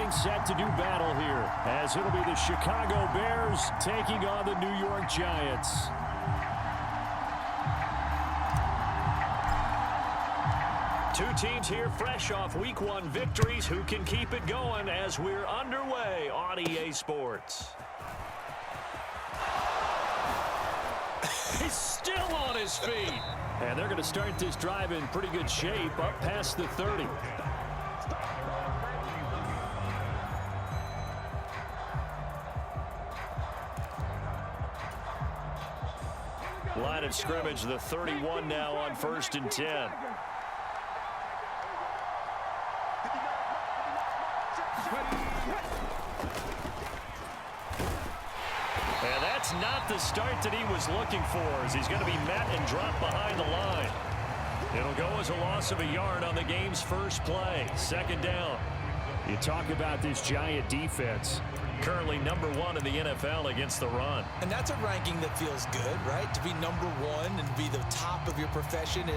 getting set to do battle here, as it'll be the Chicago Bears taking on the New York Giants. Two teams here fresh off Week 1 victories who can keep it going as we're underway on EA Sports. He's still on his feet. And they're going to start this drive in pretty good shape up past the 30. Line of scrimmage, the 31 now on 1st and 10. And that's not the start that he was looking for, as he's going to be met and dropped behind the line. It'll go as a loss of a yard on the game's first play. 2nd down. You talk about this Giant defense. Currently number 1 in the NFL against the run. And that's a ranking that feels good, right? To be number 1 and be the top of your profession.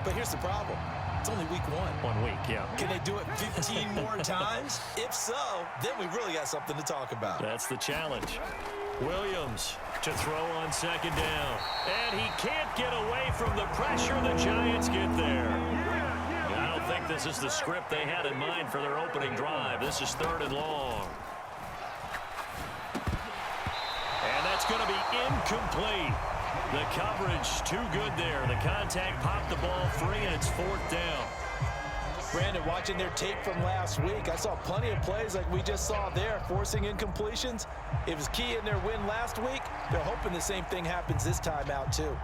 But here's the problem. It's only week 1. 1 week, yeah. Can they do it 15 more times? If so, then we really got something to talk about. That's the challenge. Williams to throw on 2nd down. And he can't get away from the pressure. The Giants get there. I don't think this is the script they had in mind for their opening drive. This is 3rd and long. And that's going to be incomplete. The coverage too good there. The contact popped the ball free, and it's 4th down. Brandon, watching their tape from last week, I saw plenty of plays like we just saw there, forcing incompletions. It was key in their win last week. They're hoping the same thing happens this time out, too.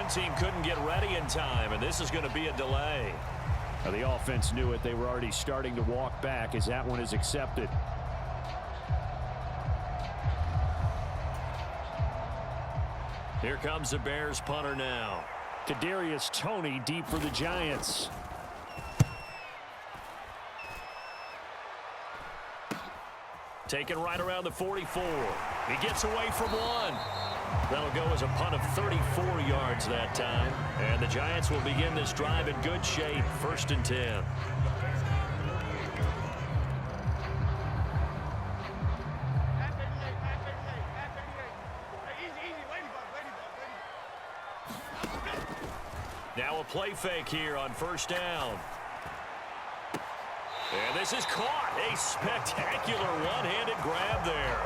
Team couldn't get ready in time, and this is going to be a delay. Now, the offense knew it. They were already starting to walk back as that one is accepted. Here comes the Bears punter now. Kadarius Toney deep for the Giants. Taken right around the 44. He gets away from one. That'll go as a punt of 34 yards that time. And the Giants will begin this drive in good shape. 1st and 10. Now a play fake here on 1st down. And this is caught. A spectacular one-handed grab there.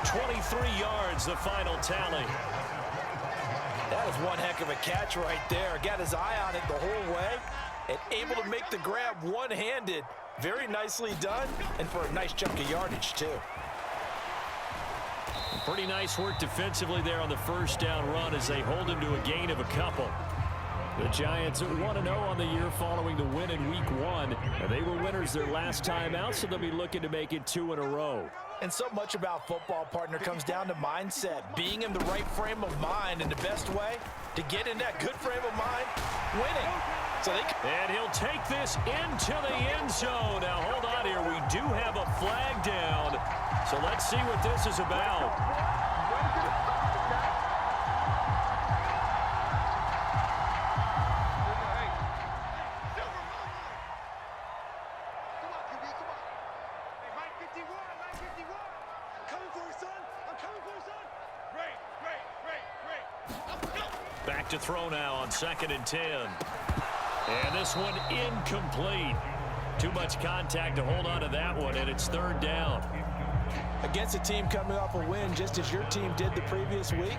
23 yards, the final tally. That is one heck of a catch right there. Got his eye on it the whole way and able to make the grab one-handed. Very nicely done, and for a nice chunk of yardage, too. Pretty nice work defensively there on the 1st down run as they hold him to a gain of a couple. The Giants are 1-0 on the year following the win in Week 1. They were winners their last time out, so they'll be looking to make it 2 in a row. And so much about football, partner, comes down to mindset. Being in the right frame of mind, and the best way to get in that good frame of mind, winning. And he'll take this into the end zone. Now, hold on here. We do have a flag down, so let's see what this is about. Back to throw now on 2nd and 10. And this one incomplete. Too much contact to hold on to that one, and it's 3rd down. Against a team coming off a win just as your team did the previous week,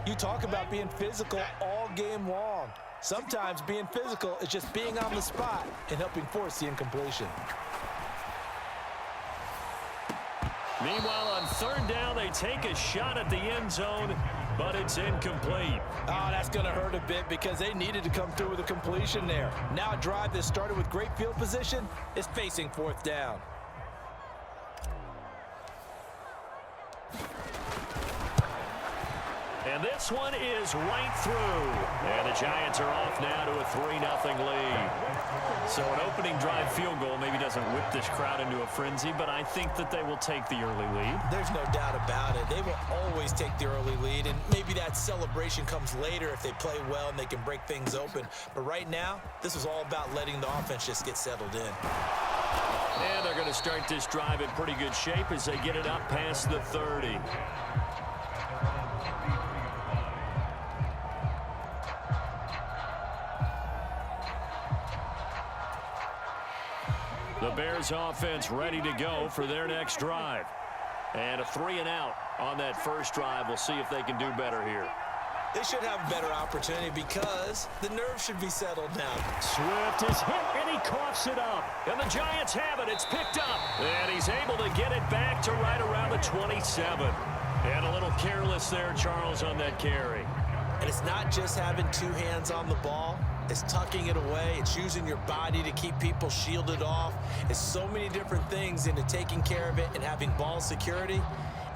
you talk about being physical all game long. Sometimes being physical is just being on the spot and helping force the incompletion. Meanwhile, on 3rd down, they take a shot at the end zone, but it's incomplete. Oh, that's going to hurt a bit because they needed to come through with a completion there. Now a drive that started with great field position is facing 4th down. And this one is right through. And the Giants are off now to a 3-0 lead. So an opening drive field goal maybe doesn't whip this crowd into a frenzy, but I think that they will take the early lead. There's no doubt about it. They will always take the early lead, and maybe that celebration comes later if they play well and they can break things open. But right now, this is all about letting the offense just get settled in. And they're going to start this drive in pretty good shape as they get it up past the 30. The Bears offense ready to go for their next drive. And a 3-and-out on that first drive. We'll see if they can do better here. They should have a better opportunity because the nerves should be settled now. Swift is hit, and he coughs it up. And the Giants have it. It's picked up. And he's able to get it back to right around the 27. And a little careless there, Charles, on that carry. And it's not just having two hands on the ball. It's tucking it away. It's using your body to keep people shielded off. It's so many different things into taking care of it and having ball security.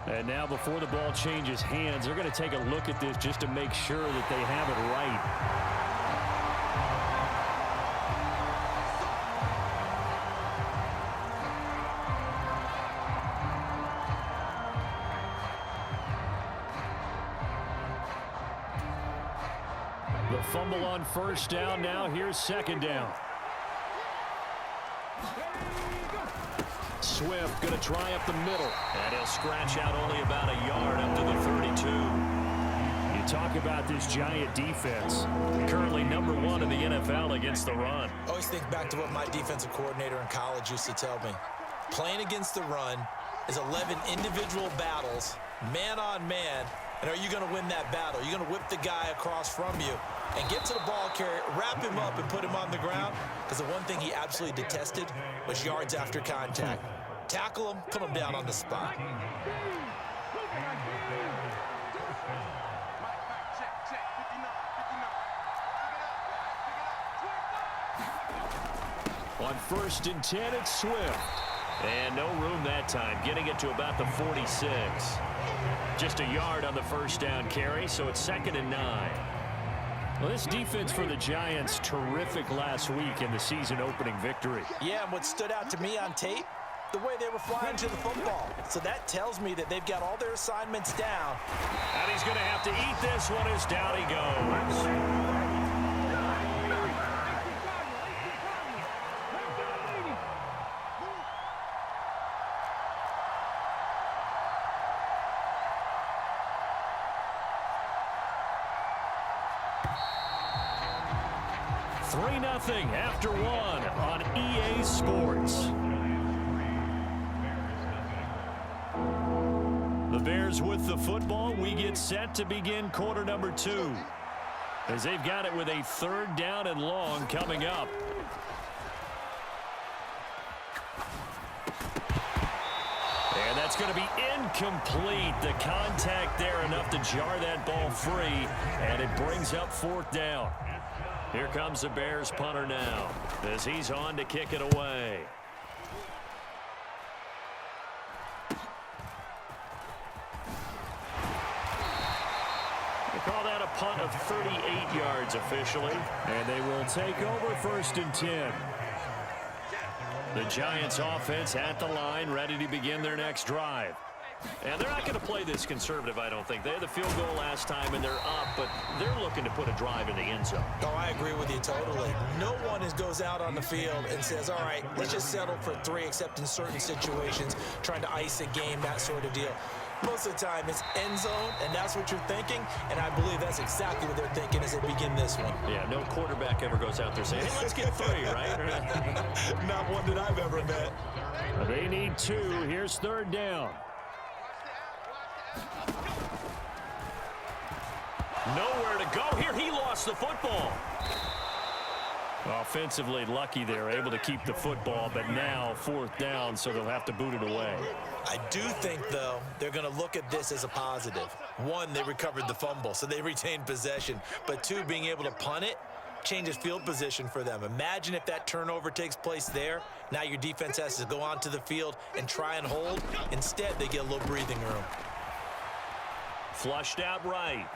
And now before the ball changes hands, they're going to take a look at this just to make sure that they have it right. The fumble on first down. Now here's second down. Swift going to try up the middle. And he'll scratch out only about a yard up to the 32. You talk about this Giant defense. Currently #1 in the NFL against the run. I always think back to what my defensive coordinator in college used to tell me. Playing against the run is 11 individual battles, man on man. And are you going to win that battle? Are you going to whip the guy across from you and get to the ball carrier, wrap him up, and put him on the ground? Because the one thing he absolutely detested was yards after contact. Tackle him, put him down on the spot. On 1st and 10, it's Swift. And no room that time, getting it to about the 46. Just a yard on the first down carry, so it's 2nd and 9. Well, this defense for the Giants, terrific last week in the season opening victory. Yeah, and what stood out to me on tape, the way they were flying to the football. So that tells me that they've got all their assignments down. And he's going to have to eat this one as down he goes. 3-0 after 1 on EA Sports. The Bears with the football. We get set to begin quarter number 2. As they've got it with a 3rd down and long coming up. And that's going to be incomplete. The contact there enough to jar that ball free. And it brings up 4th down. Here comes the Bears punter now as he's on to kick it away. They call that a punt of 38 yards officially. And they will take over 1st and 10. The Giants offense at the line, ready to begin their next drive. And they're not going to play this conservative, I don't think. They had the field goal last time, and they're up, but they're looking to put a drive in the end zone. Oh, I agree with you totally. No one goes out on the field and says, all right, let's just settle for 3, except in certain situations, trying to ice a game, that sort of deal. Most of the time, it's end zone, and that's what you're thinking, and I believe that's exactly what they're thinking as they begin this one. Yeah, no quarterback ever goes out there saying, hey, let's get 3, right? Not one that I've ever met. They need 2. Here's 3rd down. Nowhere to go here. He lost the football. Offensively lucky they're able to keep the football, but now 4th down, so they'll have to boot it away. I do think, though, they're going to look at this as a positive. 1, they recovered the fumble, so they retained possession. But 2, being able to punt it changes field position for them. Imagine if that turnover takes place there. Now your defense has to go onto the field and try and hold. Instead, they get a little breathing room. Flushed out right.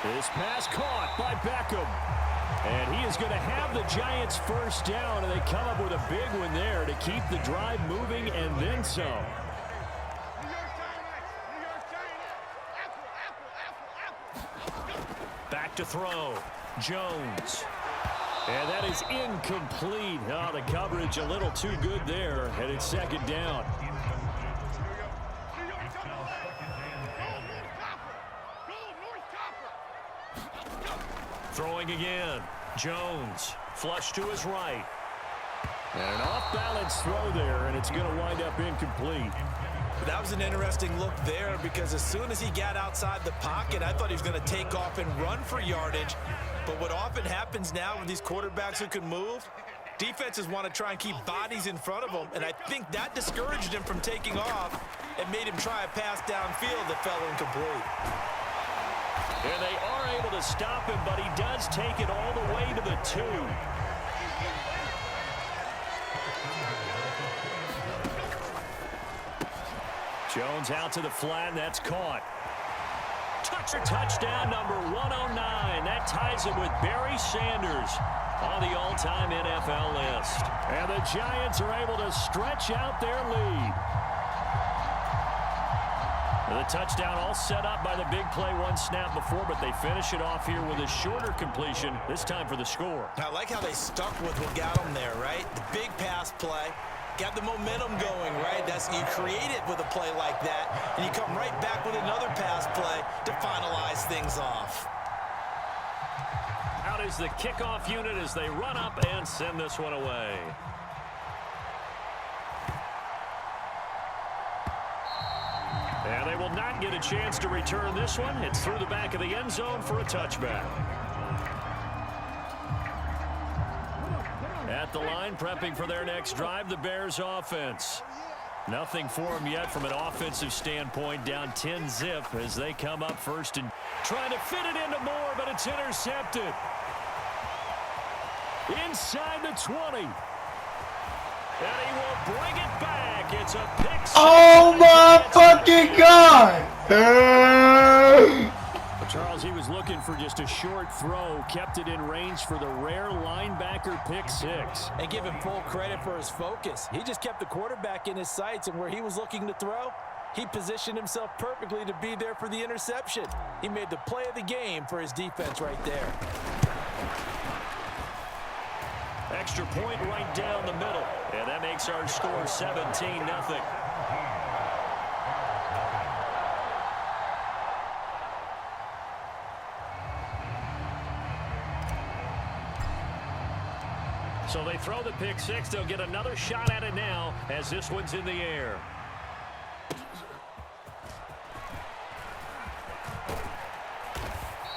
This pass caught by Beckham. And he is going to have the Giants first down, and they come up with a big one there to keep the drive moving and then some. Back to throw. Jones. And that is incomplete. Oh, the coverage a little too good there, and it's second down. Throwing again. Jones. Flush to his right. And an off-balance throw there, and it's going to wind up incomplete. That was an interesting look there because as soon as he got outside the pocket, I thought he was going to take off and run for yardage. But what often happens now with these quarterbacks who can move, defenses want to try and keep bodies in front of them, and I think that discouraged him from taking off and made him try a pass downfield that fell incomplete. And they are able to stop him, but he does take it all the way to the 2. Jones out to the flat, and that's caught. Touchdown number 109. That ties him with Barry Sanders on the all-time NFL list. And the Giants are able to stretch out their lead. The touchdown all set up by the big play one snap before, but they finish it off here with a shorter completion, this time for the score. I like how they stuck with what got them there, right? The big pass play. Got the momentum going, right? You create it with a play like that, and you come right back with another pass play to finalize things off. Out is the kickoff unit as they run up and send this one away. And they will not get a chance to return this one. It's through the back of the end zone for a touchback. At the line, prepping for their next drive, the Bears offense. Nothing for them yet from an offensive standpoint, down 10-zip as they come up first and trying to fit it into Moore, but it's intercepted. Inside the 20. And he will bring it back. It's a pick six. Oh my fucking God! Charles, he was looking for just a short throw, kept it in range for the rare linebacker pick six. And give him full credit for his focus. He just kept the quarterback in his sights, and where he was looking to throw, he positioned himself perfectly to be there for the interception. He made the play of the game for his defense right there. Extra point right down the middle. And that makes our score 17-0. So they throw the pick six. They'll get another shot at it now as this one's in the air.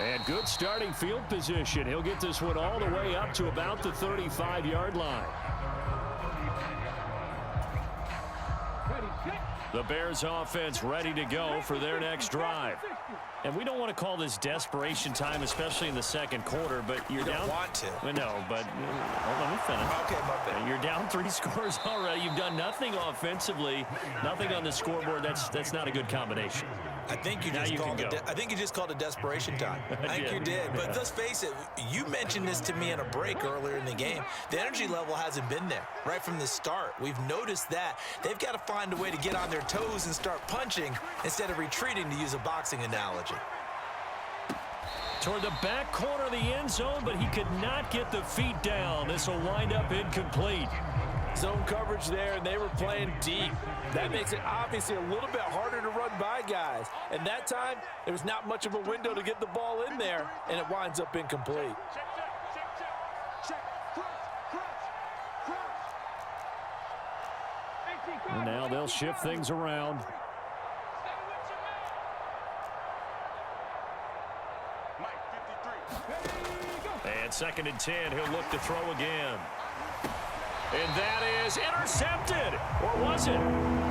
And good starting field position. He'll get this one all the way up to about the 35-yard line. The Bears offense ready to go for their next drive. And we don't want to call this desperation time, especially in the second quarter, but you're down. You don't want to. Well, no, but let me finish. Okay, my bad. You're down 3 scores already. You've done nothing offensively, nothing on the scoreboard. That's not a good combination. I think you just called it desperation time. I think you did. But let's face it, you mentioned this to me in a break earlier in the game. The energy level hasn't been there right from the start. We've noticed that. They've got to find a way to get on their toes and start punching instead of retreating, to use a boxing analogy. Toward the back corner of the end zone, but he could not get the feet down. This will wind up incomplete. Zone coverage there, and they were playing deep. That makes it obviously a little bit harder to run by guys. And that time, there was not much of a window to get the ball in there, and it winds up incomplete. And now they'll shift things around. And 2nd and 10, he'll look to throw again. And that is intercepted. Or was it?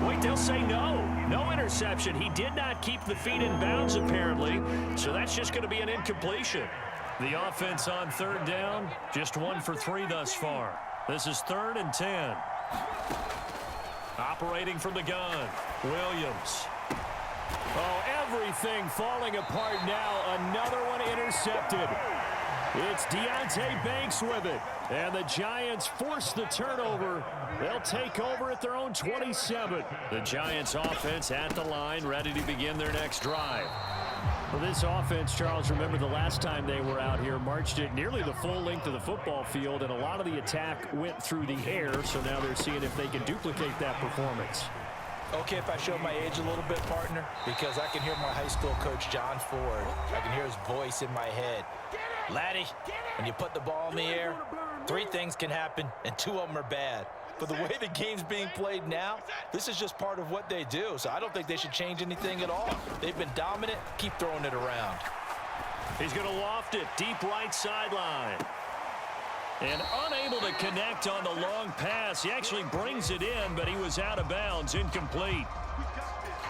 Wait, they'll say no. No interception. He did not keep the feet in bounds, apparently. So that's just going to be an incompletion. The offense on 3rd down, just 1 for 3 thus far. This is 3rd and 10. Operating from the gun, Williams. Oh, every Everything falling apart now. Another one intercepted. It's Deonte Banks with it. And the Giants force the turnover. They'll take over at their own 27. The Giants offense at the line, ready to begin their next drive. For this offense, Charles, remember the last time they were out here, marched it nearly the full length of the football field, and a lot of the attack went through the air, so now they're seeing if they can duplicate that performance. Okay, if I show my age a little bit, partner, because I can hear my high school coach, John Ford. I can hear his voice in my head. Laddie, when you put the ball in the air, 3 things can happen, and 2 of them are bad. But the way the game's being played now, this is just part of what they do. So I don't think they should change anything at all. They've been dominant. Keep throwing it around. He's going to loft it deep right sideline. And unable to connect on the long pass. He actually brings it in, but he was out of bounds, incomplete.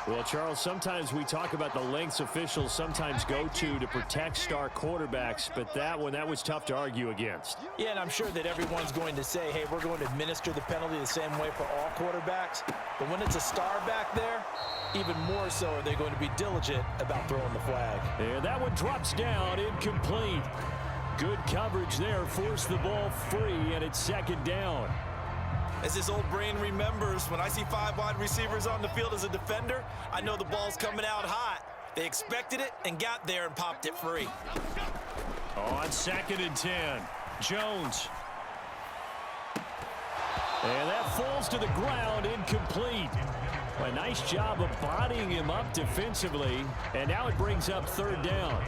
Well, Charles, sometimes we talk about the lengths officials sometimes go to protect star quarterbacks, but that was tough to argue against. Yeah, and I'm sure that everyone's going to say, hey, we're going to administer the penalty the same way for all quarterbacks. But when it's a star back there, even more so are they going to be diligent about throwing the flag. And that one drops down, incomplete. Good coverage there, forced the ball free, and it's second down. As his old brain remembers, when I see 5 wide receivers on the field as a defender, I know the ball's coming out hot. They expected it and got there and popped it free. On 2nd and 10, Jones. And that falls to the ground, incomplete. A nice job of bodying him up defensively, and now it brings up 3rd down.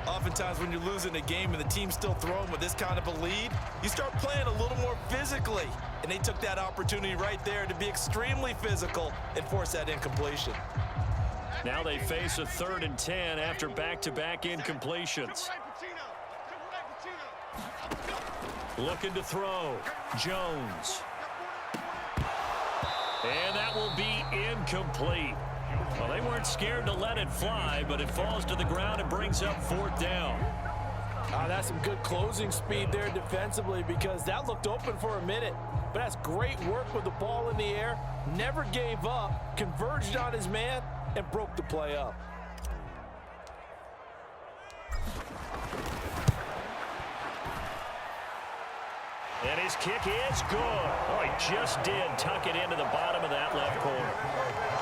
Oftentimes when you're losing a game and the team's still throwing with this kind of a lead, you start playing a little more physically. And they took that opportunity right there to be extremely physical and force that incompletion. Now they face a 3rd and 10 after back-to-back incompletions. Looking to throw. Jones. And that will be incomplete. Well, they weren't scared to let it fly, but it falls to the ground and brings up 4th down. That's some good closing speed there defensively, because that looked open for a minute. But that's great work with the ball in the air. Never gave up, converged on his man, and broke the play up. And his kick is good. Oh, he just did tuck it into the bottom of that left corner.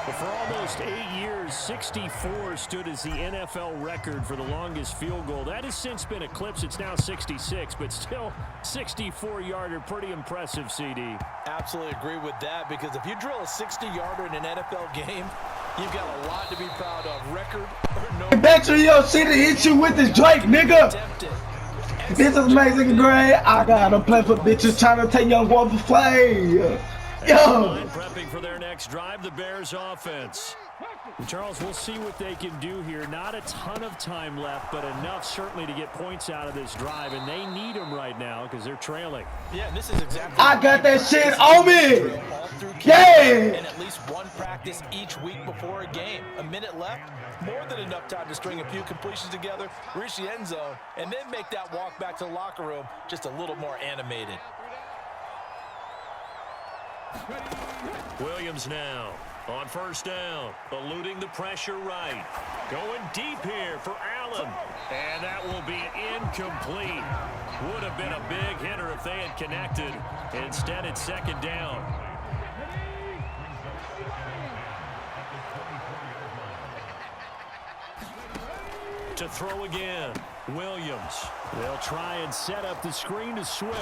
But for almost 8 years, 64 stood as the NFL record for the longest field goal. That has since been eclipsed. It's now 66, but still 64-yarder. Pretty impressive, CD. Absolutely agree with that, because if you drill a 60-yarder in an NFL game, you've got a lot to be proud of. Record or no. Bet you don't see the issue with this Drake, nigga. This is amazing, great. I gotta play for bitches trying to take young boy for play. Yo. Prepping for their next drive, the Bears offense. Charles, we'll see what they can do here. Not a ton of time left, but enough certainly to get points out of this drive, and they need them right now because they're trailing. Yeah, this is exactly. I got that shit on me. Yeah. And at least one practice each week before a game. A minute left, more than enough time to string a few completions together, reach the end zone, and then make that walk back to the locker room just a little more animated. Williams now on 1st down, eluding the pressure right. Going deep here for Allen. And that will be incomplete. Would have been a big hitter if they had connected. Instead, it's 2nd down. To throw again, Williams. They'll try and set up the screen to Swift.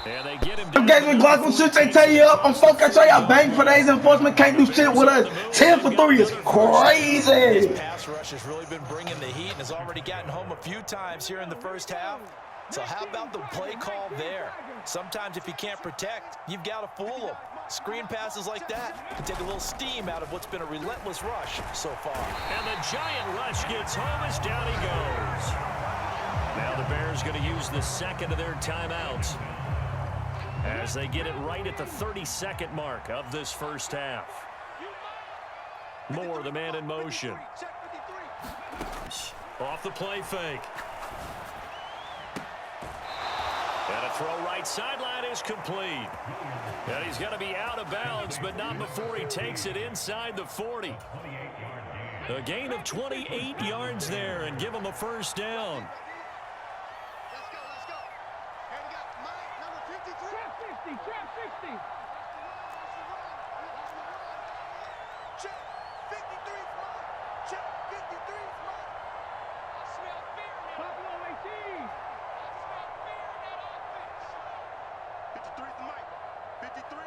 And they get him down. Engagement Glock will shoot, they tell you up. I'm fucking I show y'all bang for days. Enforcement can't do shit with us. 10 for 3 is crazy. His pass rush has really been bringing the heat and has already gotten home a few times here in the first half. So how about the play call there? Sometimes if you can't protect, you've got to fool them. Screen passes like that can take a little steam out of what's been a relentless rush so far. And the giant rush gets home as down he goes. Now the Bears going to use the 2nd of their timeouts as they get it right at the 32nd mark of this first half. Moore, the man in motion. Off the play fake. And a throw right sideline is complete. And he's going to be out of bounds, but not before he takes it inside the 40. A gain of 28 yards there and give them a first down. Let's go. And we got Mike, number 53. Trap 60. Check 53 Mike. Check 53 Mike. I smell fear in that. Buffalo 18. I smell fear in that offense. 53 Mike. 53.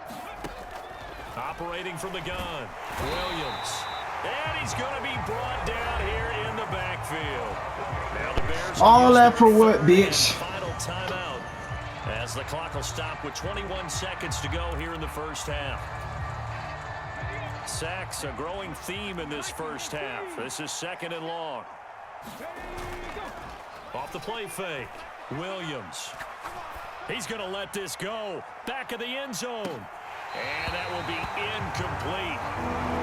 Operating from the gun, Williams. And he's going to be brought down here in the backfield. Now the Bears All that for what, bitch? Final timeout as the clock will stop with 21 seconds to go here in the first half. Sacks, a growing theme in this first half. This is 2nd and long. Off the play fake, Williams. He's going to let this go. Back of the end zone. And that will be incomplete.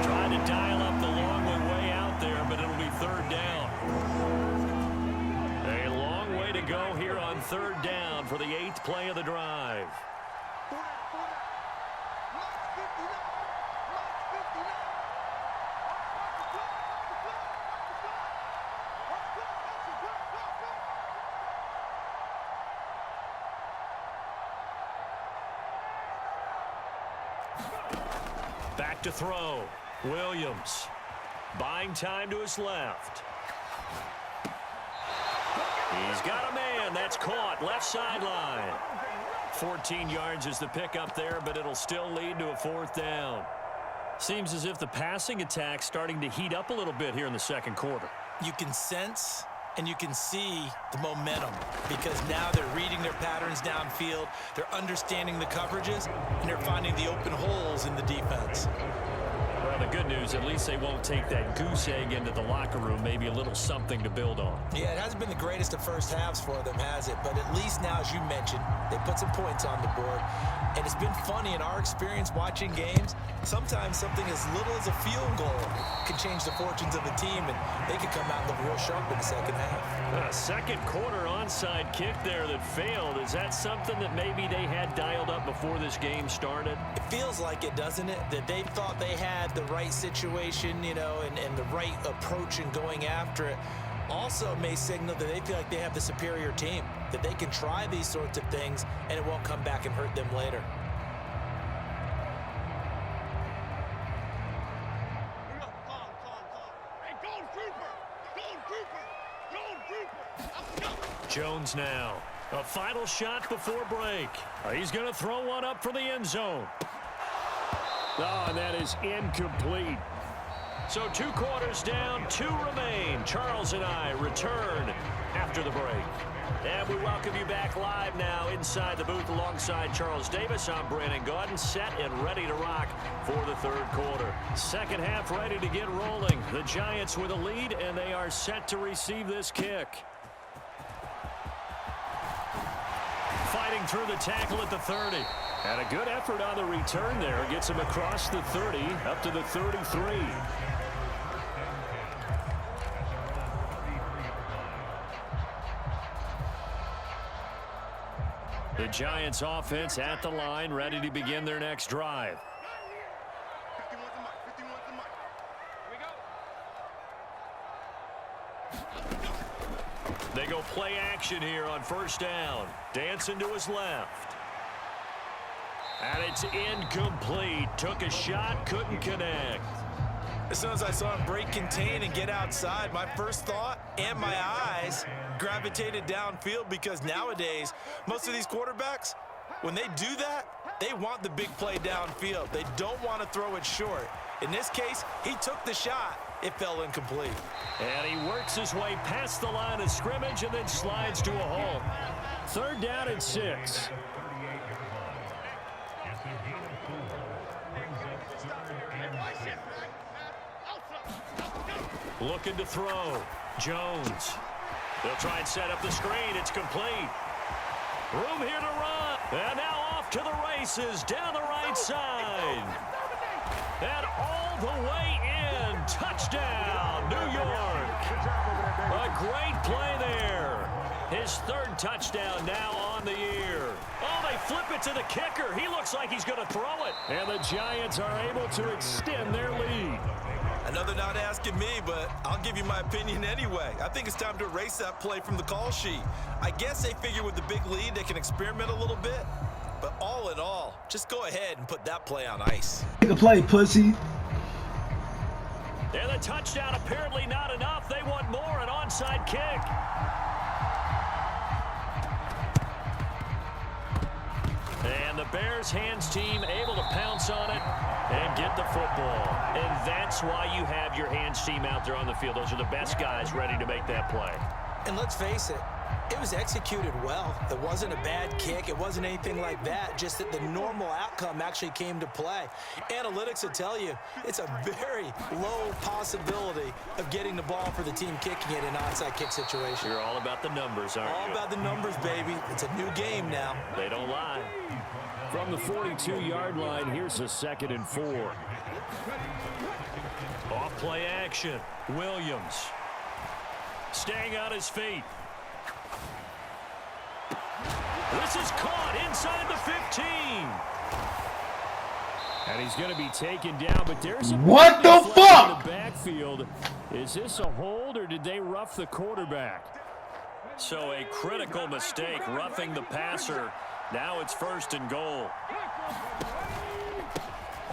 Trying to dial up the long way out there, but it'll be 3rd down. A long way to go here on 3rd down for the 8th play of the drive. Back to throw. Williams. Buying time to his left. He's got a man. That's caught. Left sideline. 14 yards is the pickup there, but it'll still lead to a 4th down. Seems as if the passing attack's starting to heat up a little bit here in the 2nd quarter. You can sense and you can see the momentum because now they're reading their patterns downfield, they're understanding the coverages, and they're finding the open holes in the defense. Well, the good news, at least they won't take that goose egg into the locker room, maybe a little something to build on. Yeah, it hasn't been the greatest of first halves for them, has it? But at least now, as you mentioned, they put some points on the board. And it's been funny in our experience watching games. Sometimes something as little as a field goal can change the fortunes of a team, and they could come out and look real sharp in the 2nd half. A 2nd quarter onside kick there that failed. Is that something that maybe they had dialed up before this game started? It feels like it, doesn't it? That they thought they had the right situation, you know, and the right approach in going after it. Also may signal that they feel like they have the superior team, that they can try these sorts of things and it won't come back and hurt them later. Jones now. A final shot before break. He's going to throw one up for the end zone. Oh, and that is incomplete. So 2 quarters down, 2 remain. Charles and I return after the break. And we welcome you back live now inside the booth alongside Charles Davis. I'm Brandon Gaudin, set and ready to rock for the 3rd quarter. 2nd half ready to get rolling. The Giants with a lead, and they are set to receive this kick. Fighting through the tackle at the 30. And a good effort on the return there. Gets him across the 30, up to the 33. The Giants offense at the line, ready to begin their next drive. They go play action here on 1st down. Dancing to his left. And it's incomplete. Took a shot, couldn't connect. As soon as I saw him break contain and get outside, my first thought and my eyes gravitated downfield because nowadays, most of these quarterbacks, when they do that, they want the big play downfield. They don't want to throw it short. In this case, he took the shot. It fell incomplete. And he works his way past the line of scrimmage and then slides to a halt. 3rd down and 6. Looking to throw. Jones. They'll try and set up the screen. It's complete. Room here to run. And now off to the races down the right side. And all the way in. Touchdown, New York. A great play there. His 3rd touchdown now on the year. Oh, they flip it to the kicker. He looks like he's going to throw it. And the Giants are able to extend their lead. I know they're not asking me, but I'll give you my opinion anyway. I think it's time to erase that play from the call sheet. I guess they figure with the big lead they can experiment a little bit. But all in all, just go ahead and put that play on ice. Take a play, pussy. And the touchdown apparently not enough. They want more, an onside kick. And the Bears hands team able to pounce on it and get the football. And that's why you have your hands team out there on the field. Those are the best guys ready to make that play. And let's face it, it was executed well. It wasn't a bad kick. It wasn't anything like that. Just that the normal outcome actually came to play. Analytics will tell you it's a very low possibility of getting the ball for the team kicking it in an onside kick situation. You're all about the numbers, aren't you? All about the numbers, baby. It's a new game now. They don't lie. From the 42-yard line, here's a 2nd and 4. Off play action. Williams staying on his feet. This is caught inside the 15. And he's going to be taken down, but there's a what the fuck? in the backfield. Is this a hold or did they rough the quarterback? So a critical mistake, roughing the passer. Now it's 1st and goal.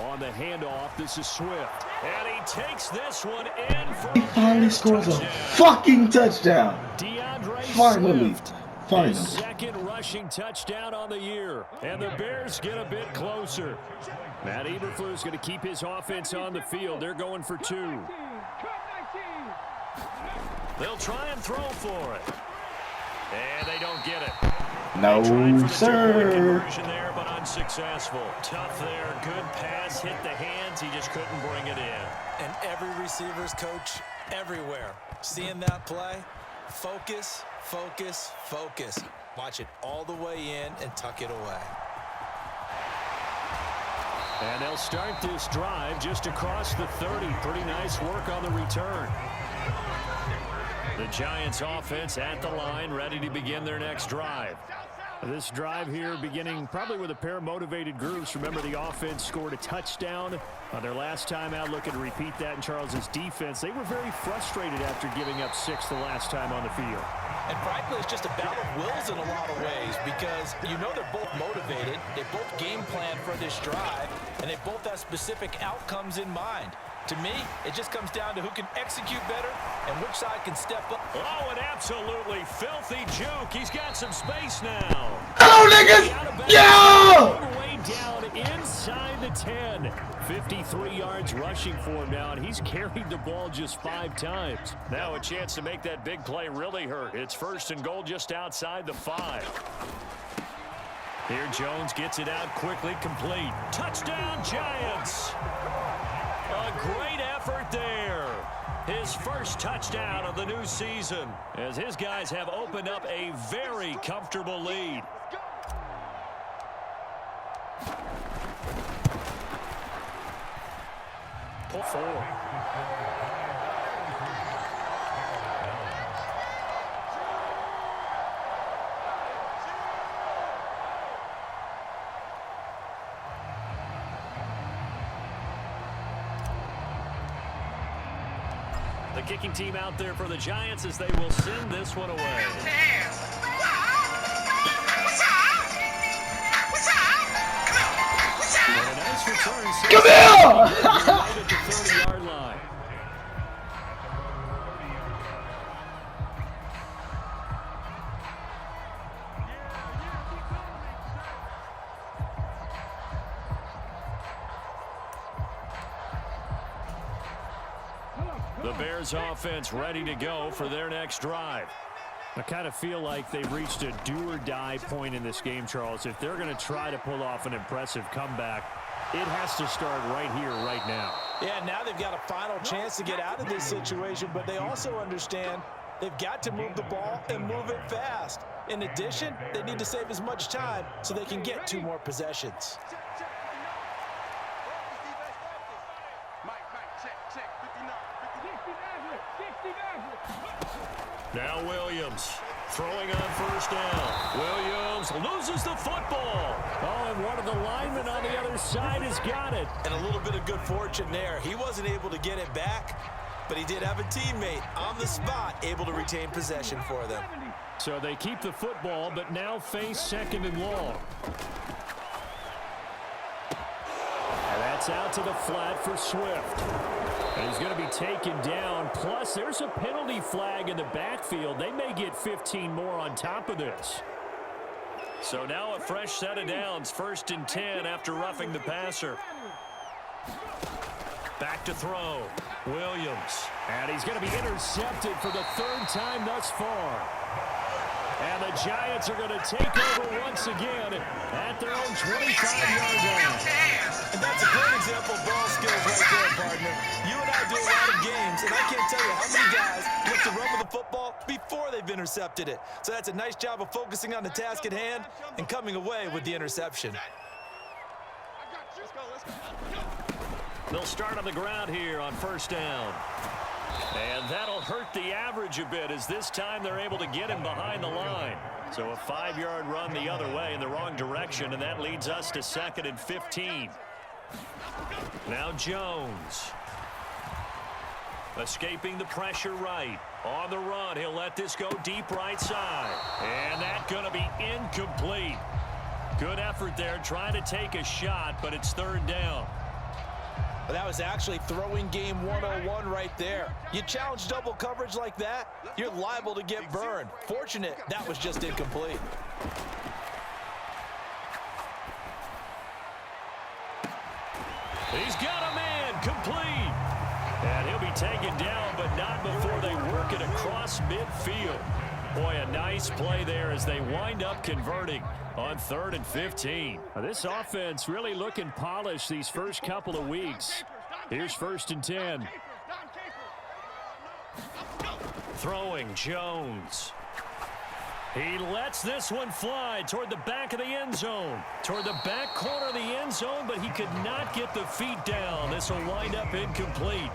On the handoff, this is Swift. And he takes this one in for He finally scores a fucking touchdown. Finally. Finally. His 2nd rushing touchdown on the year. And the Bears get a bit closer. Matt Eberflus going to keep his offense on the field. They're going for 2. They'll try and throw for it. And they don't get it. No, sir. There, but unsuccessful. Tough there. Good pass. Hit the hands. He just couldn't bring it in. And every receiver's coach everywhere. Seeing that play, focus, focus, focus. Watch it all the way in and tuck it away. And they'll start this drive just across the 30. Pretty nice work on the return. The Giants offense at the line, ready to begin their next drive. This drive here beginning probably with a pair of motivated groups. Remember, the offense scored a touchdown on their last time out. Looking to repeat that in Charles's defense. They were very frustrated after giving up 6 the last time on the field. And frankly, it's just a battle of wills in a lot of ways because you know they're both motivated. They both game plan for this drive, and they both have specific outcomes in mind. To me, it just comes down to who can execute better and which side can step up. Oh, an absolutely filthy juke. He's got some space now. Hello, niggas! Yo! Way down inside the 10. 53 yards rushing for him now, and he's carried the ball just 5 times. Now a chance to make that big play really hurt. It's 1st and goal just outside the 5. Here Jones gets it out quickly, complete. Touchdown, Giants! A great effort there. His first touchdown of the new season as his guys have opened up a very comfortable lead. Pull forward. The kicking team out there for the Giants as they will send this one away. And a nice return. Come here! Right at the 30-yard line. The Bears offense ready to go for their next drive. I kind of feel like they've reached a do-or-die point in this game, Charles. If they're going to try to pull off an impressive comeback, it has to start right here, right now. Yeah, now they've got a final chance to get out of this situation, but they also understand they've got to move the ball and move it fast. In addition, they need to save as much time so they can get 2 more possessions. Now Williams throwing on first down. Williams loses the football. Oh, and one of the linemen on the other side has got it. And a little bit of good fortune there. He wasn't able to get it back, but he did have a teammate on the spot able to retain possession for them. So they keep the football, but now face second and long. And that's out to the flat for Swift. And he's going to be taken down. Plus, there's a penalty flag in the backfield. They may get 15 more on top of this. So now a fresh set of downs. 1st and 10 after roughing the passer. Back to throw. Williams. And he's going to be intercepted for the 3rd time thus far. And the Giants are going to take over once again at their own 25-yard line. And that's a great example of ball skills right there, partner. You and I do a lot of games, and I can't tell you how many guys look to run with the football before they've intercepted it. So that's a nice job of focusing on the task at hand and coming away with the interception. They'll start on the ground here on 1st down. And that'll hurt the average a bit as this time they're able to get him behind the line. So a 5-yard run the other way in the wrong direction, and that leads us to 2nd and 15. Now Jones. Escaping the pressure right. On the run, he'll let this go deep right side. And that's going to be incomplete. Good effort there trying to take a shot, but it's 3rd down. But that was actually throwing game 101 right there. You challenge double coverage like that, you're liable to get burned. Fortunate that was just incomplete. He's got a man complete. And he'll be taken down, but not before they work it across midfield. Boy, a nice play there as they wind up converting on 3rd and 15. Now, this offense really looking polished these first couple of weeks. Here's 1st and 10. Throwing Jones. He lets this one fly toward the back of the end zone. Toward the back corner of the end zone, but he could not get the feet down. This will wind up incomplete.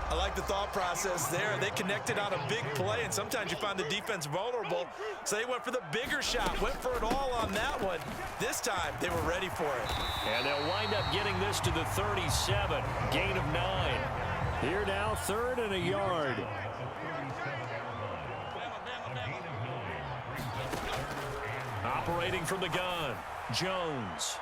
I like the thought process there. They connected on a big play, and sometimes you find the defense vulnerable. So they went for the bigger shot, went for it all on that one. This time, they were ready for it. And they'll wind up getting this to the 37. Gain of 9. Here now, 3rd and a yard. Operating from the gun, Jones.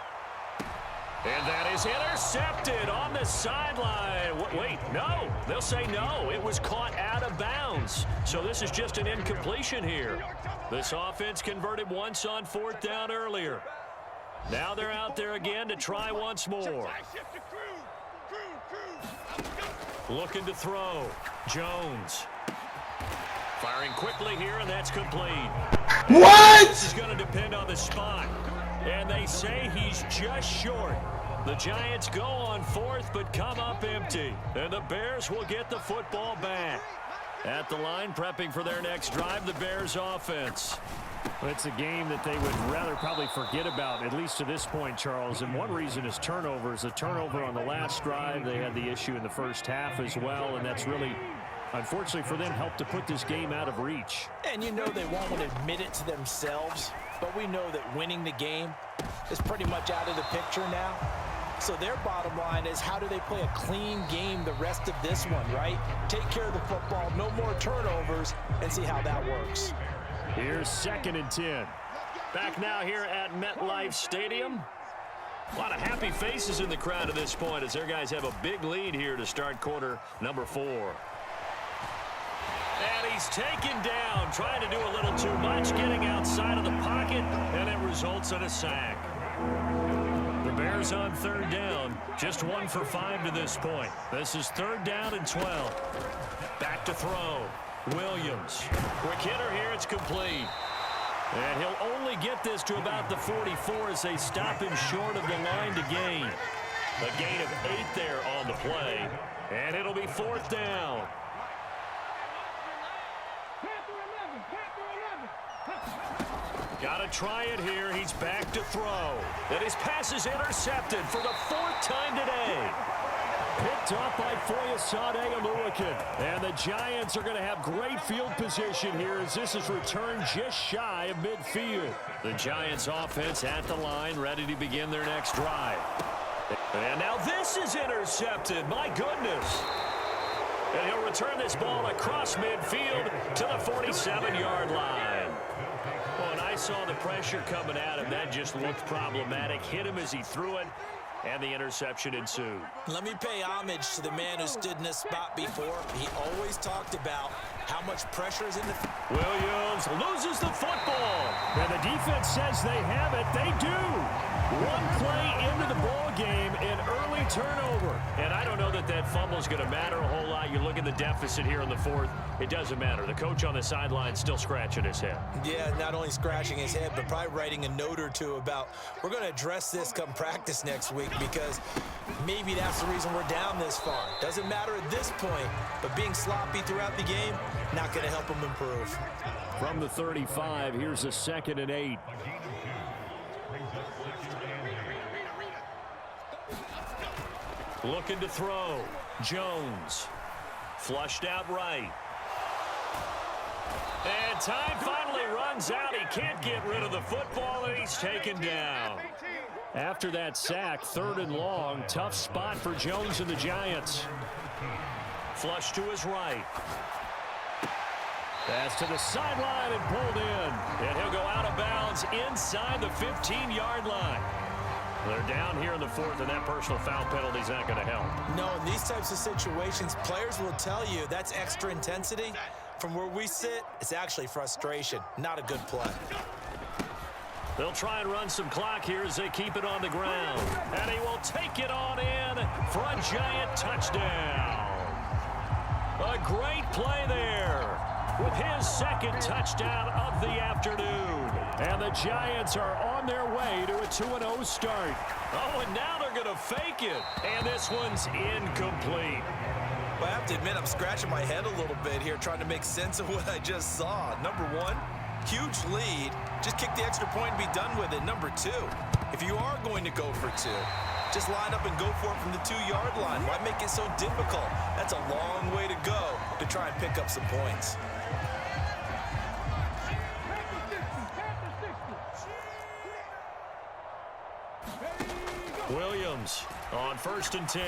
And that is intercepted on the sideline. Wait, no. They'll say no. It was caught out of bounds. So this is just an incompletion here. This offense converted once on 4th down earlier. Now they're out there again to try once more. Looking to throw. Jones. Firing quickly here, and that's complete. What? This is going to depend on the spot. And they say he's just short. The Giants go on 4th, but come up empty. And the Bears will get the football back. At the line, prepping for their next drive, the Bears offense. Well, it's a game that they would rather probably forget about, at least to this point, Charles. And one reason is turnovers. A turnover on the last drive. They had the issue in the first half as well, and that's really, unfortunately for them, helped to put this game out of reach. And you know they won't admit it to themselves, but we know that winning the game is pretty much out of the picture now. So their bottom line is, how do they play a clean game the rest of this one, right? Take care of the football, no more turnovers, and see how that works. Here's 2nd and 10. Back now here at MetLife Stadium. A lot of happy faces in the crowd at this point as their guys have a big lead here to start quarter number 4. And he's taken down, trying to do a little too much, getting outside of the pocket, and it results in a sack. The Bears on 3rd down, just 1 for 5 to this point. This is 3rd down and 12. Back to throw. Williams. Quick hitter here, it's complete. And he'll only get this to about the 44 as they stop him short of the line to gain. A gain of 8 there on the play. And it'll be 4th down. Got to try it here. He's back to throw. And his pass is intercepted for the 4th time today. Picked off by Foyesade Aluakin. And the Giants are going to have great field position here as this is returned just shy of midfield. The Giants offense at the line, ready to begin their next drive. And now this is intercepted. My goodness. And he'll return this ball across midfield to the 47-yard line. Well, and I saw the pressure coming at him. That just looked problematic. Hit him as he threw it, and the interception ensued. Let me pay homage to the man who stood in this spot before. He always talked about how much pressure is in the... Williams loses the football. And the defense says they have it. They do. One play into the ball game, an early turnover. And I don't know that that fumble is going to matter a whole lot. You look at the deficit here in the fourth. It doesn't matter. The coach on the sideline still scratching his head. Yeah, not only scratching his head, but probably writing a note or two about we're going to address this come practice next week because maybe that's the reason we're down this far. Doesn't matter at this point, but being sloppy throughout the game, not going to help him improve. From the 35, here's a 2nd and 8. Looking to throw. Jones. Flushed out right. And time finally runs out. He can't get rid of the football, and he's taken down. After that sack, 3rd and long. Tough spot for Jones and the Giants. Flush to his right. Pass to the sideline and pulled in. And he'll go out of bounds inside the 15-yard line. They're down here in the 4th, and that personal foul penalty is not going to help. No, in these types of situations, players will tell you that's extra intensity. From where we sit, it's actually frustration, not a good play. They'll try and run some clock here as they keep it on the ground. And he will take it on in for a Giant touchdown. A great play there with his 2nd touchdown of the afternoon. And the Giants are on their way to a 2-0 start. Oh, and now they're going to fake it. And this one's incomplete. Well, I have to admit, I'm scratching my head a little bit here trying to make sense of what I just saw. Number one, huge lead. Just kick the extra point and be done with it. Number two, if you are going to go for two, just line up and go for it from the 2-yard line. Why make it so difficult? That's a long way to go to try and pick up some points. Williams on 1st and 10.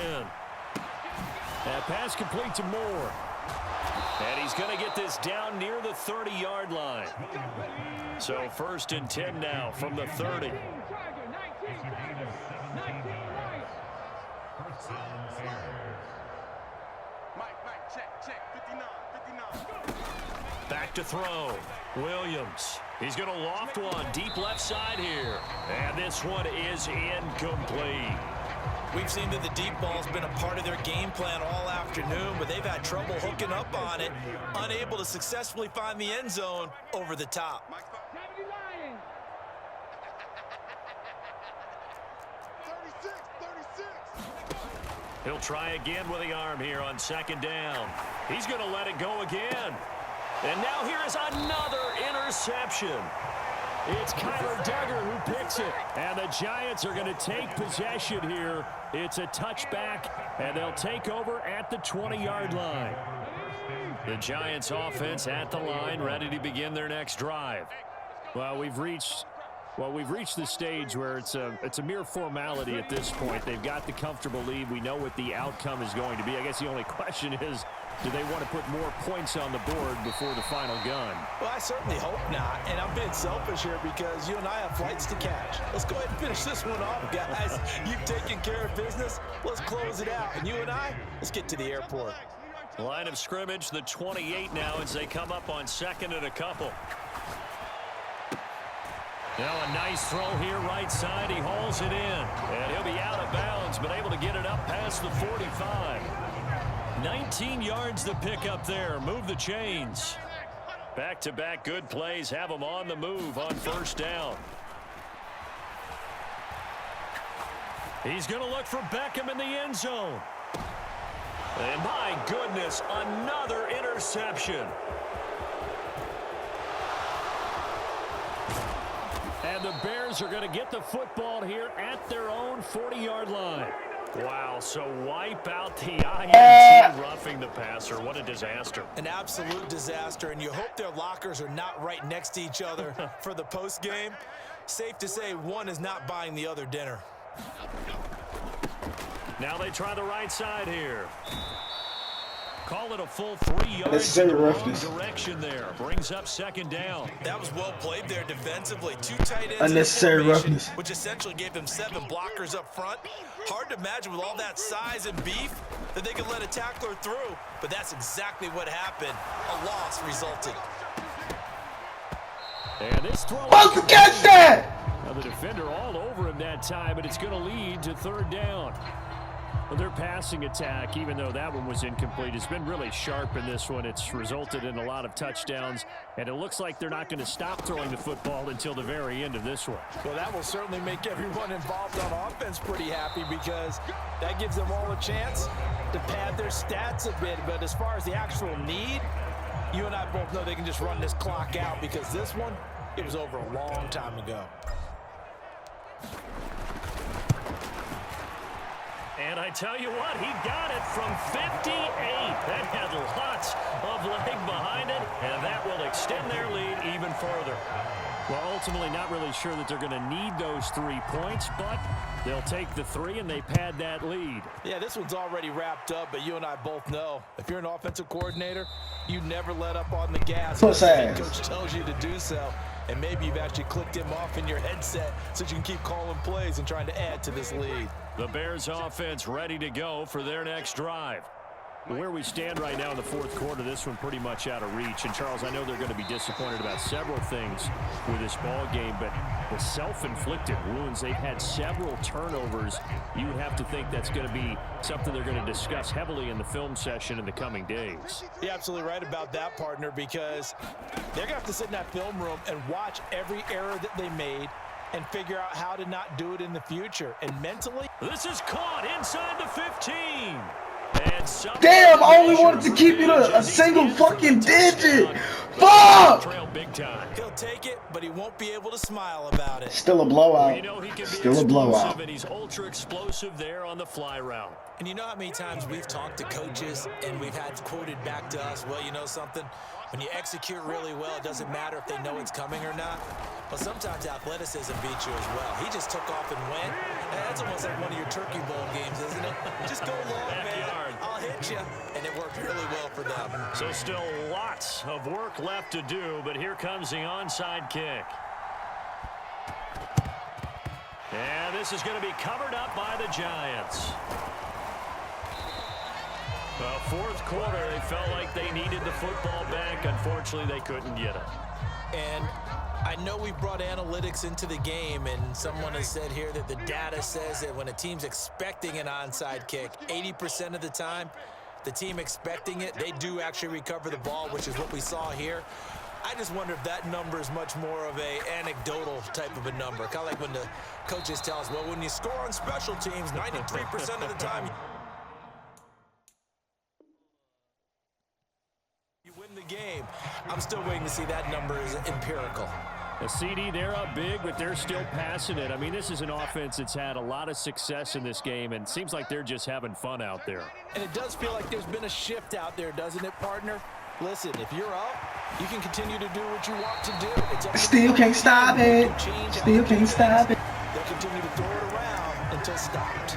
That pass complete to Moore. And he's going to get this down near the 30-yard line. So 1st and 10 now from the 30. Back to throw. Williams. He's going to loft one deep left side here. And this one is incomplete. We've seen that the deep ball's been a part of their game plan all afternoon, but they've had trouble hooking up on it, unable to successfully find the end zone over the top. He'll try again with the arm here on 2nd down. He's going to let it go again. And now here is another interception. It's Kyler Duggar who picks it. And the Giants are going to take possession here. It's a touchback, and they'll take over at the 20-yard line. The Giants offense at the line, ready to begin their next drive. Well, we've reached the stage where it's a mere formality at this point. They've got the comfortable lead. We know what the outcome is going to be. I guess the only question is, do they want to put more points on the board before the final gun? Well, I certainly hope not. And I'm being selfish here because you and I have flights to catch. Let's go ahead and finish this one off, guys. You've taken care of business. Let's close it out. And you and I, let's get to the airport. Line of scrimmage, the 28 now as they come up on 2nd and a couple. Now a nice throw here right side. He hauls it in. And he'll be out of bounds, but able to get it up past the 45. 19 yards to pick up there. Move the chains. Back-to-back good plays have them on the move on 1st down. He's going to look for Beckham in the end zone. And my goodness, another interception. And the Bears are going to get the football here at their own 40-yard line. Wow, so wipe out the INT roughing the passer. What a disaster. An absolute disaster, and you hope their lockers are not right next to each other for the post game. Safe to say one is not buying the other dinner. Now they try the right side here. Call it a full 3 yards Let's in say the wrong roughness. direction there. Brings up second down. That was well played there defensively. 2 tight ends in the Unnecessary formation, roughness. which essentially gave them 7 blockers up front. Hard to imagine with all that size and beef that they could let a tackler through, but that's exactly what happened. A loss resulted. And this throw. Supposed to catch that! Now the defender all over him that time, but it's going to lead to third down. Well, their passing attack, even though that one was incomplete, has been really sharp in this one. It's resulted in a lot of touchdowns, and it looks like they're not going to stop throwing the football until the very end of this one. Well, that will certainly make everyone involved on offense pretty happy because that gives them all a chance to pad their stats a bit. But as far as the actual need, you and I both know they can just run this clock out because this one, it was over a long time ago. And I tell you what, he got it from 58. That had lots of leg behind it, and that will extend their lead even further. Well, ultimately not really sure that they're going to need those 3 points, but they'll take the 3 and they pad that lead. Yeah, this one's already wrapped up, but you and I both know if you're an offensive coordinator, you never let up on the gas. Puss The head ass. coach tells you to do so, and maybe you've actually clicked him off in your headset so you can keep calling plays and trying to add to this lead. The Bears offense ready to go for their next drive. Where we stand right now in the fourth quarter, this one pretty much out of reach. And, Charles, I know they're going to be disappointed about several things with this ball game, but the self-inflicted wounds, they've had several turnovers. You would have to think that's going to be something they're going to discuss heavily in the film session in the coming days. You're absolutely right about that, partner, because they're going to have to sit in that film room and watch every error that they made and figure out how to not do it in the future. And mentally, This is caught inside the 15. And Damn, I only wanted to keep it a single fucking digit. Fuck! Trail big time. he'll take it, but he won't be able to smile about it. Still a blowout. You know he can be Still a explosive, blowout. and he's ultra explosive there on the fly route. And you know how many times we've talked to coaches and we've had quoted back to us, well, you know something? When you execute really well, it doesn't matter if they know it's coming or not. But sometimes athleticism beats you as well. He just took off and went. That's almost like one of your Turkey Bowl games, isn't it? Just go long, man. Backyard. I'll hit you. And it worked really well for them. So still lots of work left to do, but here comes the onside kick. And this is going to be covered up by the Giants. Fourth quarter, they felt like they needed the football back. Unfortunately, they couldn't get it. And I know we brought analytics into the game, and someone has said here that the data says that when a team's expecting an onside kick, 80% of the time, the team expecting it, they do actually recover the ball, which is what we saw here. I just wonder if that number is much more of a anecdotal type of a number. Kind of like when the coaches tell us, well, when you score on special teams, 93% of the time, you win the game. I'm still waiting to see that number is empirical. The CD, they're up big, but they're still passing it. I mean, this is an offense that's had a lot of success in this game, and it seems like they're just having fun out there. And it does feel like there's been a shift out there, doesn't it, partner? Listen, if you're up, you can continue to do what you want to do. It's up to Still the can't stop team. it. You can change how Still you can't do stop that. it. They'll continue to throw it around until stopped.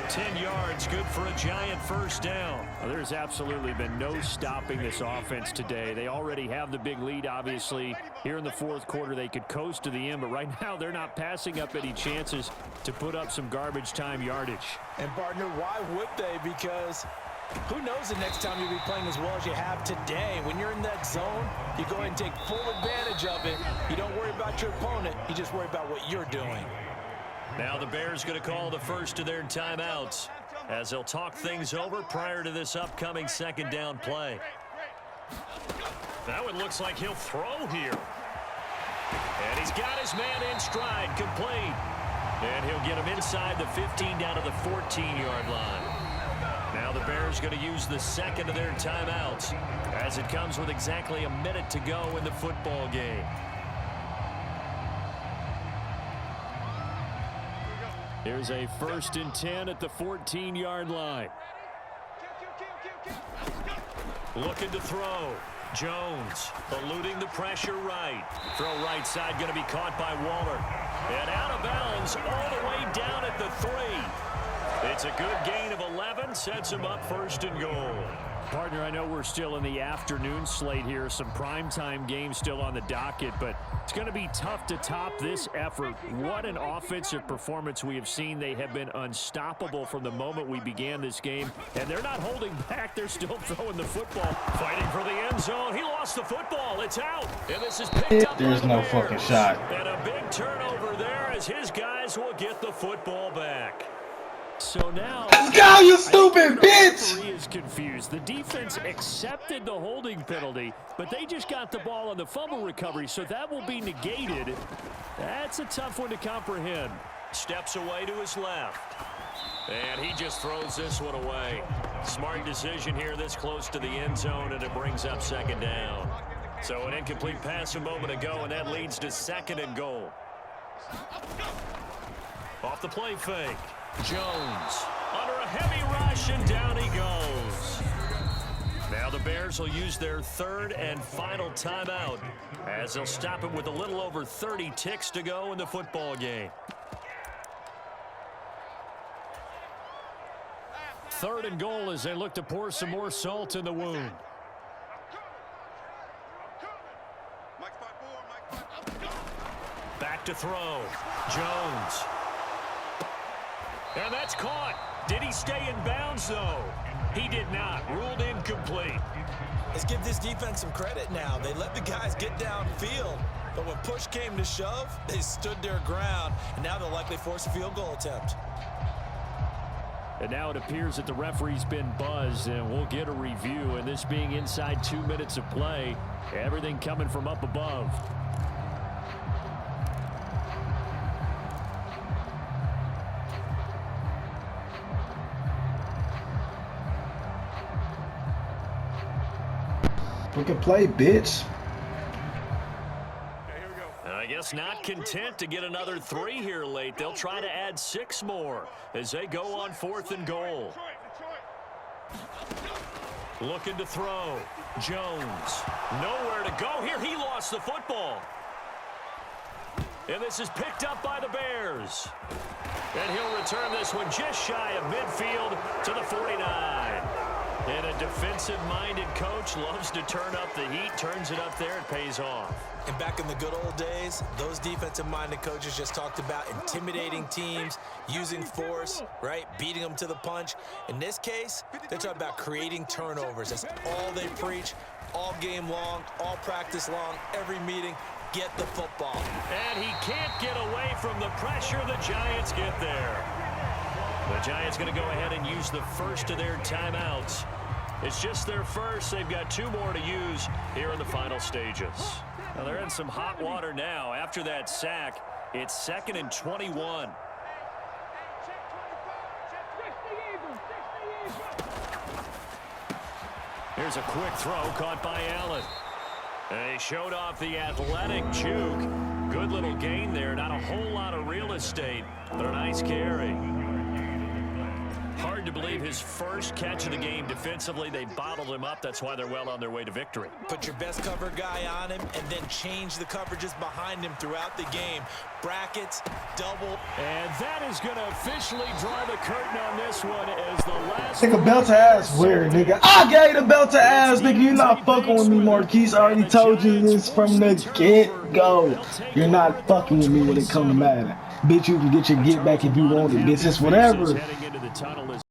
10 yards, good for a Giant first down. Well, there's absolutely been no stopping this offense today. They already have the big lead, obviously. Here in the fourth quarter, they could coast to the end, but right now they're not passing up any chances to put up some garbage time yardage. And, partner, why would they? Because who knows the next time you'll be playing as well as you have today. When you're in that zone, you go ahead and take full advantage of it. You don't worry about your opponent. You just worry about what you're doing. Now the Bears going to call the first of their timeouts as they'll talk things over prior to this upcoming second down play. That one looks like he'll throw here. And he's got his man in stride, complete. And he'll get him inside the 15 down to the 14-yard line. Now the Bears going to use the second of their timeouts as it comes with exactly a minute to go in the football game. Here's a 1st and 10 at the 14-yard line. Looking to throw. Jones eluding the pressure right. Throw right side going to be caught by Waller. And out of bounds all the way down at the 3. It's a good gain of 11. Sets him up 1st and goal. Partner, I know we're still in the afternoon slate here. Some primetime games still on the docket, but it's going to be tough to top this effort. What an offensive performance we have seen. They have been unstoppable from the moment we began this game, and they're not holding back. They're still throwing the football. Fighting for the end zone. He lost the football. It's out, and this is picked up. There's no fucking shot. And a big turnover there as his guys will get the football back. So now, let's go, you stupid bitch! The referee is confused. The defense accepted the holding penalty, but they just got the ball on the fumble recovery, so that will be negated. That's a tough one to comprehend. Steps away to his left. And he just throws this one away. Smart decision here this close to the end zone, and it brings up 2nd down. So an incomplete pass a moment ago, and that leads to 2nd and goal. Off the play fake. Jones under a heavy rush, and down he goes. Now the Bears will use their 3rd and final timeout as they'll stop it with a little over 30 ticks to go in the football game. 3rd and goal as they look to pour some more salt in the wound. Back to throw. Jones. And that's caught. Did he stay in bounds, though? He did not. Ruled incomplete. Let's give this defense some credit now. They let the guys get downfield, but when push came to shove, they stood their ground, and now they'll likely force a field goal attempt. And now it appears that the referee's been buzzed, and we'll get a review. And this being inside 2 minutes of play, everything coming from up above. We can play, bitch. I guess not content to get another 3 here late. They'll try to add 6 more as they go on 4th and goal. Looking to throw. Jones. Nowhere to go here. He lost the football. And this is picked up by the Bears. And he'll return this one just shy of midfield to the 49. And a defensive-minded coach loves to turn up the heat, turns it up there, it pays off. And back in the good old days, those defensive-minded coaches just talked about intimidating teams, using force, right, beating them to the punch. In this case, they're talking about creating turnovers. That's all they preach, all game long, all practice long, every meeting. Get the football. And he can't get away from the pressure. The Giants get there. The Giants going to go ahead and use the first of their timeouts. It's just their first. They've got 2 more to use here in the final stages. Now they're in some hot water now. After that sack, it's 2nd and 21. Here's a quick throw caught by Allen. And he showed off the athletic juke. Good little gain there. Not a whole lot of real estate, but a nice carry. Hard to believe his first catch of the game defensively. They bottled him up. That's why they're well on their way to victory. Put your best cover guy on him and then change the coverages behind him throughout the game. Brackets, double. And that is going to officially draw the curtain on this one as the last. Nigga, belt to ass weird, nigga. I gave the belt to ass, nigga. You're not fucking with me, Marquise. I already told you this from the get-go. You're not fucking with me when it comes to Madden. Bitch, you can get your get back if you want it, bitch. It's whatever.